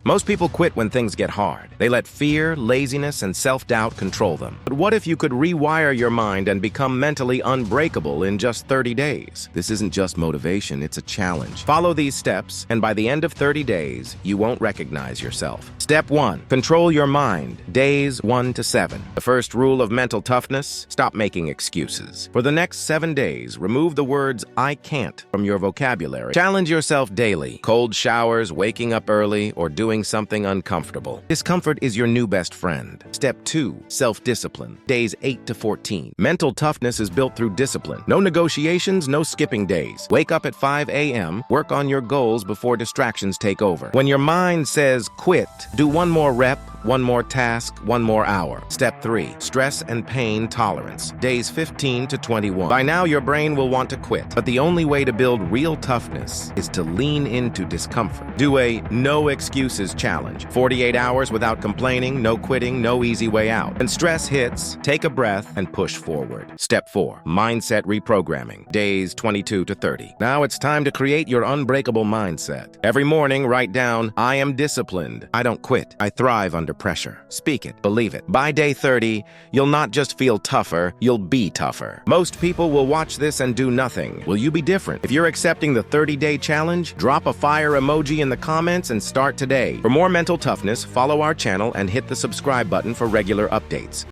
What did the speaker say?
Most people quit when things get hard. They let fear, laziness, and self-doubt control them. But what if you could rewire your mind and become mentally unbreakable in just 30 days? This isn't just motivation, it's a challenge. Follow these steps, and by the end of 30 days, you won't recognize yourself. Step 1. Control your mind. Days 1 to 7. The first rule of mental toughness: stop making excuses. For the next 7 days, remove the words "I can't" from your vocabulary. Challenge yourself daily. Cold showers, waking up early, or doing something uncomfortable. Discomfort is your new best friend. Step 2. Self-discipline. Days 8 to 14. Mental toughness is built through discipline. No negotiations, no skipping days. Wake up at 5 a.m., work on your goals before distractions take over. When your mind says quit, do one more rep, one more task, one more hour. Step 3. Stress and pain tolerance. Days 15 to 21. By now, your brain will want to quit, but the only way to build real toughness is to lean into discomfort. Do a no excuses challenge. 48 hours without complaining, no quitting, no easy way out. When stress hits, take a breath and push forward. Step 4. Mindset reprogramming. Days 22 to 30. Now it's time to create your unbreakable mindset. Every morning, write down, "I am disciplined. I don't quit. I thrive under pressure." Speak it, believe it. By day 30, you'll not just feel tougher, you'll be tougher. Most people will watch this and do nothing. Will you be different? If you're accepting the 30-day challenge, drop a fire emoji in the comments and start today. For more mental toughness, follow our channel and hit the subscribe button for regular updates.